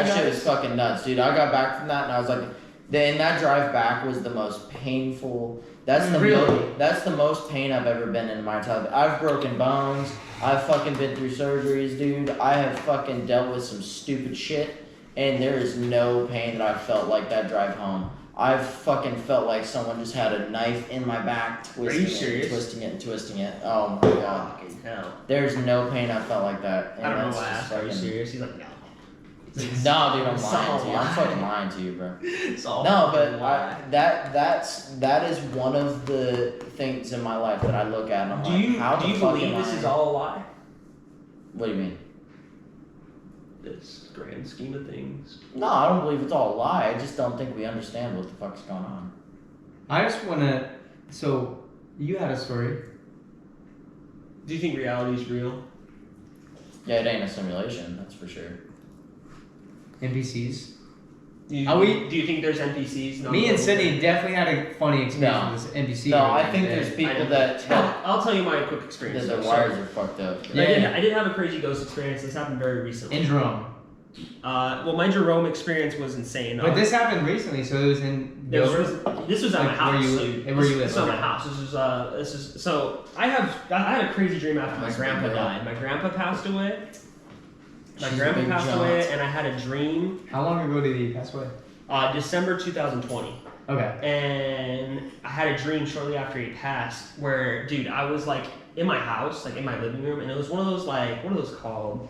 That shit was fucking nuts, dude. I got back from that and I was like, and that drive back was the most painful. That's the most pain I've ever been in my entire life. I've broken bones. I've fucking been through surgeries, dude. I have fucking dealt with some stupid shit, and there is no pain that I felt like that drive home. I've fucking felt like someone just had a knife in my back, twisting it and twisting it. Oh my god. Fucking hell. There's no pain I felt like that. And I don't know why I asked. Are you serious? He's like, no. No, dude, I'm lying to you. I'm fucking lying to you, bro. It's all No, but that is one of the things in my life that I look at and I'm do like, you, how do the you fuck believe am this I? is all a lie? What do you mean? This grand scheme of things. No, I don't believe it's all a lie. I just don't think we understand what the fuck's going on. I just wanna. So you had a story. Do you think reality is real? Yeah, it ain't a simulation, that's for sure. NPCs. Do you, Are we- do you think there's NPCs? No, Me and Sydney definitely had a funny experience with this NPC. No, right I think there. there's people that I'll tell you my quick experience. their wires are fucked up. Yeah. I did have a crazy ghost experience. This happened very recently. in Jerome. Well, my Jerome experience was insane. But this happened recently, so it was in. This was at my Like, house. where you live, This was at my okay. house. This is so I had a crazy dream after my grandpa died. My grandpa passed away. My She's a grandpa big passed jaunt. away, and I had a dream. How long ago did he pass away? December 2020. Okay. And I had a dream shortly after he passed where, dude, I was like in my house, like in my living room, and it was one of those like, what are those called?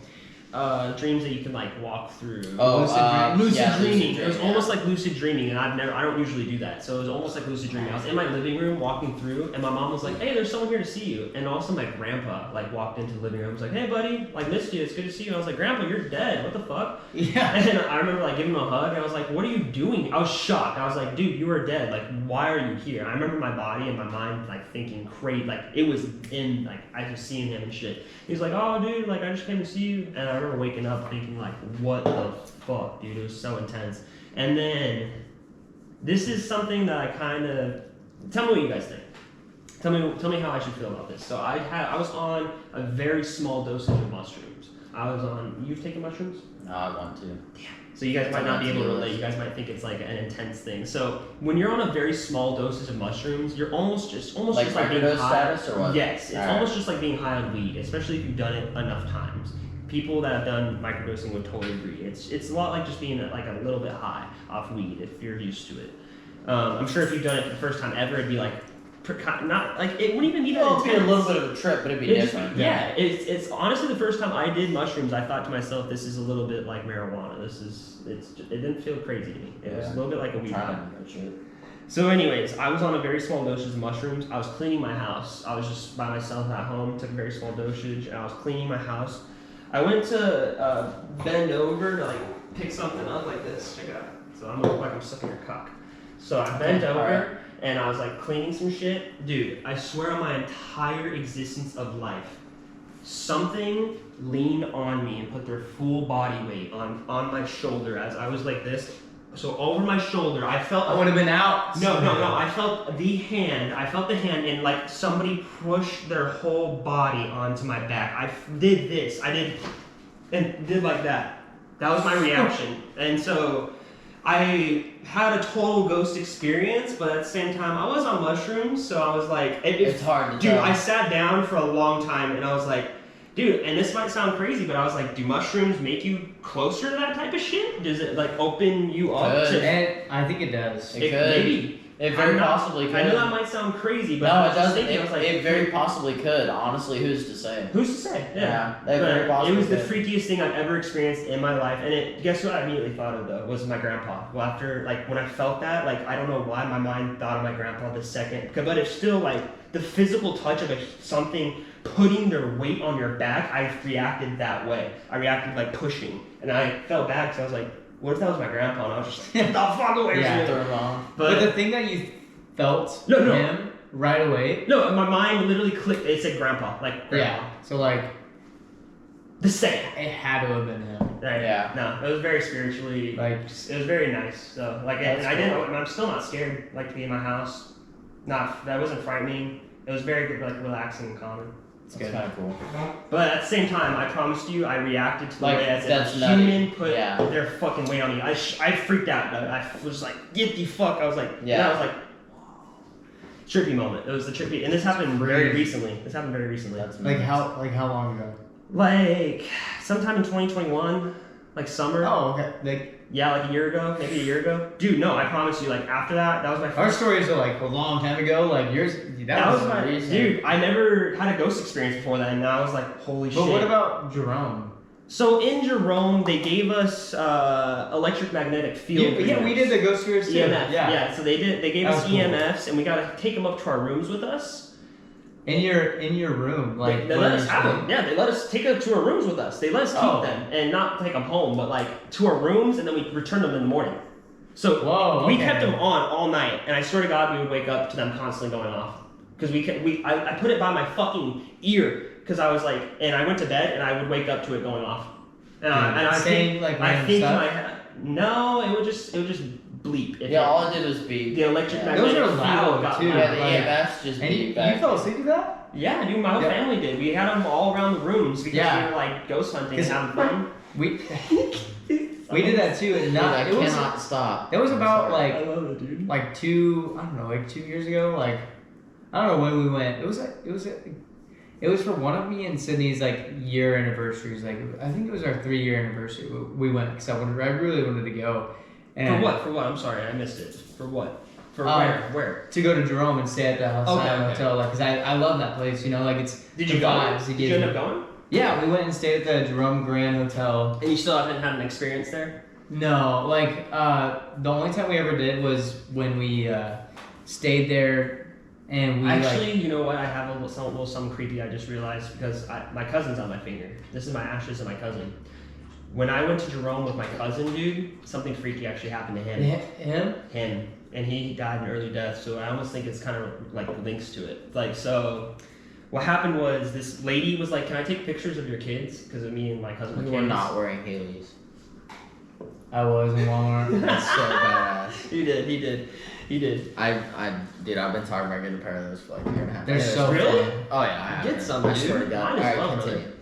Dreams that you can like walk through. Lucid dreaming. It was almost like lucid dreaming, and I don't usually do that. So it was almost like lucid dreaming. I was in my living room walking through, and my mom was like, "Hey, there's someone here to see you." And also my grandpa like walked into the living room. I was like, "Hey, buddy, like missed you. It's good to see you." And I was like, "Grandpa, you're dead. What the fuck?" Yeah. And I remember like giving him a hug, and I was like, "What are you doing?" I was shocked. I was like, "Dude, you are dead. Like, why are you here?" I remember my body and my mind like thinking crazy. Like it was in like I was seeing him and shit. He's like, "Oh, dude, like I just came to see you," and I remember waking up thinking like, "What the fuck, dude?" It was so intense. And then this is something that I kind of tell me what you guys think. Tell me how I should feel about this. So I was on a very small dosage of mushrooms. You've taken mushrooms? No, I want to. So you guys might not be able to relate. You guys might think it's like an intense thing. So when you're on a very small dosage of mushrooms, you're almost just like being microdose high. status or what? Yes, it's All almost just like being high on weed, especially if you've done it enough times. People that have done microdosing would totally agree. It's a lot like just being like a little bit high off weed if you're used to it. I'm sure if you've done it for the first time ever, it'd be like not like it wouldn't even be that Well, it'd be a intense. little bit of a trip, but it'd be different. Yeah, it's honestly the first time I did mushrooms. I thought to myself, this is a little bit like marijuana. It didn't feel crazy to me. It was a little bit like a weed high. So, anyways, I was on a very small dosage of mushrooms. I was cleaning my house. I was just by myself at home. Took a very small dosage, and I was cleaning my house. I went to bend over to like pick something up like this. Check it out. So I'm gonna look like I'm sucking your cock. So I bent over. And I was like cleaning some shit. Dude, I swear on my entire existence of life, something leaned on me and put their full body weight on my shoulder as I was like this. So over my shoulder, I felt... I would have been out. No. I felt the hand, and like somebody pushed their whole body onto my back. I did this. I did like that. That was my reaction. And so... I had a total ghost experience, but at the same time, I was on mushrooms, so I was like... It's hard to Dude, tell. I sat down for a long time, and I was like, dude, and this might sound crazy, but I was like, do mushrooms make you closer to that type of shit? Does it, like, open you up to... And I think it does. It could. Maybe. It very possibly could. I know that might sound crazy, but No, I it was just doesn't. thinking, I was like... It very possibly could. Honestly, who's to say? Who's to say? Yeah, But it very possibly it was the could. freakiest thing I've ever experienced in my life, and guess what I immediately thought of though was my grandpa. Well, after like when I felt that, like I don't know why my mind thought of my grandpa the second, but it's still like the physical touch of something putting their weight on your back. I reacted that way. I reacted like pushing, and I felt bad because I was like, what if that was my grandpa? And I was just like, get the fuck away from me. Throw him off. But the thing that you felt No. him right away. No, my mind literally clicked. It said grandpa, like grandpa. Yeah. So like The same. it had to have been him. Right. Yeah. No, it was very spiritually. Like It was very nice. So like, and That's I didn't. cool. And I'm still not scared. Like to be in my house. That wasn't frightening. It was very like relaxing and calming. It's kind of cool. But at the same time, I promised you, I reacted to the Like, way as that's a nutty. human put Yeah. their fucking weight on me. I freaked out. I was like, get the fuck. I was like, Yeah. and I was like, trippy moment. It was the trippy, and this happened very recently. That's Like amazing. how long ago? Like sometime in 2021, like summer. Oh, okay. Like Yeah, like a year ago, maybe a year ago. Dude, no, I promise you, like after that was my our first. stories are like a long time ago. Like yours, That was my recent. dude. I never had a ghost experience before that, and I was like, holy shit. But what about Jerome? So in Jerome, they gave us electric magnetic field. Yeah, we did the ghost tours too. EMF. Yeah. Yeah. So they did. They gave That us was cool. EMFs, and we got to take them up to our rooms with us. In your room, like They let us have them. Yeah, they let us take them to our rooms with us. They let us keep Oh. them and not take them home, but like to our rooms, and then we return them in the morning. So Whoa, we okay. kept them on all night, and I swear to God, we would wake up to them constantly going off because I put it by my fucking ear because I was like, and I went to bed and I would wake up to it going off, and I saying think like I random think in stuff? my head, no, it would just bleep. If Yeah, it- all it did was beep. the electric Yeah. magnetic Those are field loud, got too. loud. Yeah, the Like- EMFs just And beep you back. fell asleep to that? Yeah, dude, my whole Yeah. family did. We had them all around the rooms because Yeah. we were like ghost hunting and 'Cause- having fun. We we did that too, and Dude, not I it was cannot stop. that was I'm about sorry. I love it, dude. like 2 years ago. Like I don't know when we went. It was for one of me and Sydney's like year anniversaries. Like I think it was our 3-year anniversary. We went because I really wanted to go. And For what? For what? I'm sorry, I missed it. For what? For Um, where? Where? To go to Jerome and stay at the Okay, okay. hotel, like, cause I love that place. You know, like it's Did the you go? vibes it Did gives you end me. up going? Yeah, we went and stayed at the Jerome Grand Hotel. And you still haven't had an experience there? No, like the only time we ever did was when we stayed there and we Actually, you know what? I have a little something creepy. I just realized because my cousin's on my finger. This is my ashes and my cousin. When I went to Jerome with my cousin, dude, something freaky actually happened to him. him. Him, and he died an early death. So I almost think it's kind of like links to it. Like so. What happened was this lady was like, "Can I take pictures of your kids?" Because of me and my cousin We were were kids. not wearing Haley's. I was in Walmart. That's so badass. He did. Dude, I've been talking about getting a pair of those for like a year and a half. They're Anyways, so Really? fun. Oh yeah, I Get have. some, I dude. swear to God. Might as well, Alright, brother. continue.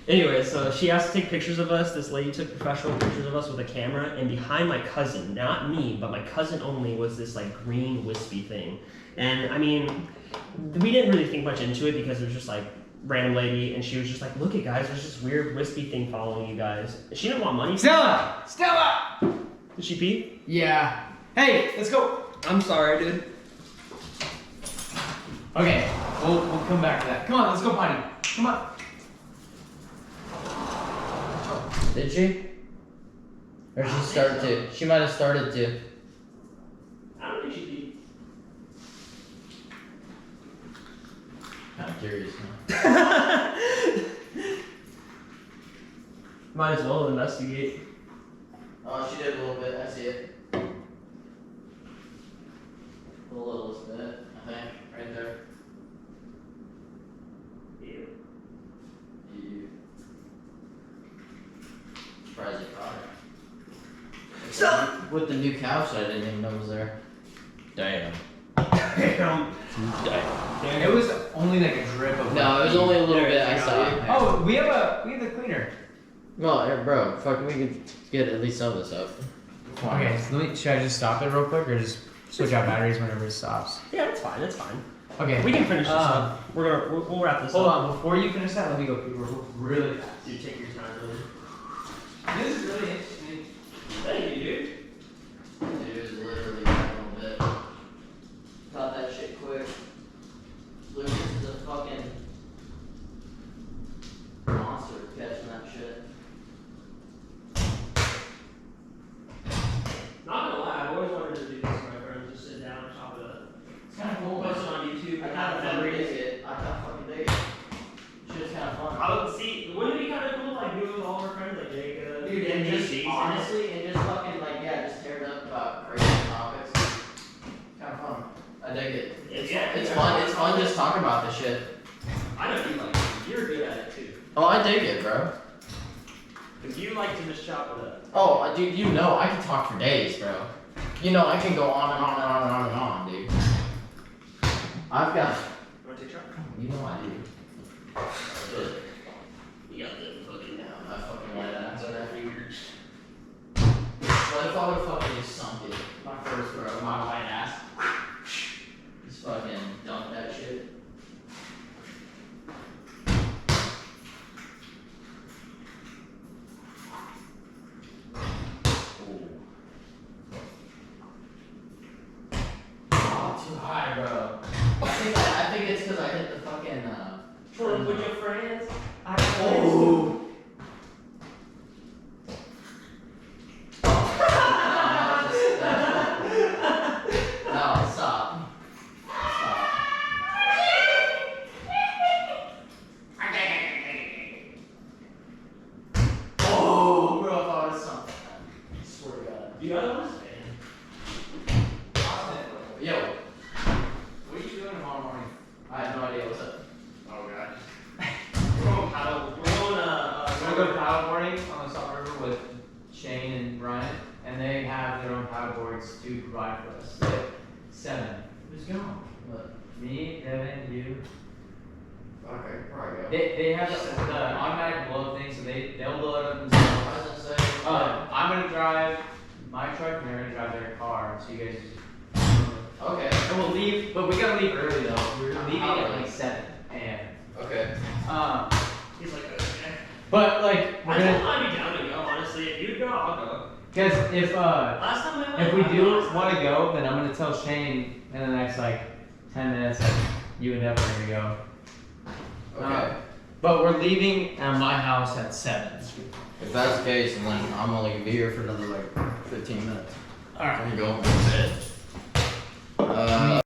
Anyway, so she asked to take pictures of us. This lady took professional pictures of us with a camera, and behind my cousin, not me, but my cousin only, was this like green wispy thing. And I mean, we didn't really think much into it because it was just like random lady, and she was just like, "Look at guys, there's this weird wispy thing following you guys." She didn't want money. Stella! Did she pee? Yeah. Hey, let's go. I'm sorry, dude. Okay, we'll come back to that. Come on, let's go potty. Come on. Did she? Or she started to? She might have started to. I don't think she peed. Kind of curious now. Might as well investigate. Oh, she did a little bit. I see it. The littlest bit, I think, right there. Ew. You. Surprised you caught it. Stop! With the new couch, I didn't even know was there. Damn. Damn. Damn. It was only like a drip of. No, it was only a little There, bit. I I got saw. you. Oh, we have the cleaner. Well, yeah, bro, fuck, we could get at least some of this up. Come on. Okay, so should I just stop it real quick or just switch out batteries whenever it stops? Yeah, it's fine. It's fine. Okay. We can finish this Uh, up. We'll wrap this Hold up. on, before you finish that, let me go pee really fast. Dude, take your time, really. This is really interesting. Thank you, dude. Dude, it was literally a little bit. Caught that shit quick. Lucas is a fucking monster catching that shit. Not gonna lie, I've always wanted to do this with my friends. Just sit down and chop it up. It's kind of cool. Post it on YouTube. I kind of fucking dig it. I kind of fucking dig it. Shit's kind of fun. I would see. Wouldn't it be kind of cool, like do it with all our friends, like Jacob, Dude, and just NBC, honestly, and just fucking like, yeah, just tear it up about crazy topics. Kind of fun. I dig it. It's fun. It's fun just talking about this shit. I know you like it. You're good at it too. Oh, I dig it, bro. Cause you like to just chop it up. Oh, dude, you know I can talk for days, bro. You know I can go on and on and on and on and on, dude. I've got. You wanna take a shot? You know I do. You got the fucking down. I fucking light ass on that fingers. What if I would fucking just sunk it? My first throw, my white ass. Just fucking dunk that shit. Oh, too high, bro. I think it's because I hit the fucking. With your friends? Oh. No, stop. Stop. Oh, bro, if I would have sunk that. I swear to God. The other ones? Yo, what are you doing tomorrow morning? I have no idea what's up. Oh god. We're going paddle. We're going I'm gonna go paddleboarding on the Salt River with Shane and Ryan, and they have their own paddleboards to provide for us. They have 7. Who's going? What? Me, Devin, you. Okay, probably go. They have the automatic blow up thing, so they'll blow it up themselves. I was gonna say. I'm gonna drive my truck, and they're gonna drive their car. So you guys. Okay. And we'll leave, but we gotta leave early though. We're leaving How at early? like 7 a.m. Okay. He's like, okay. But like we're I'd gonna, be down to go, honestly. If you go, I'll go. because if Last time I went, if we I do lost. want to go, then I'm gonna tell Shane in the next like 10 minutes that you and Devin are gonna go. Okay. But we're leaving at my house at 7. If that's the case, then I'm only gonna be here for another like 15 minutes. All right. I'm going to bed.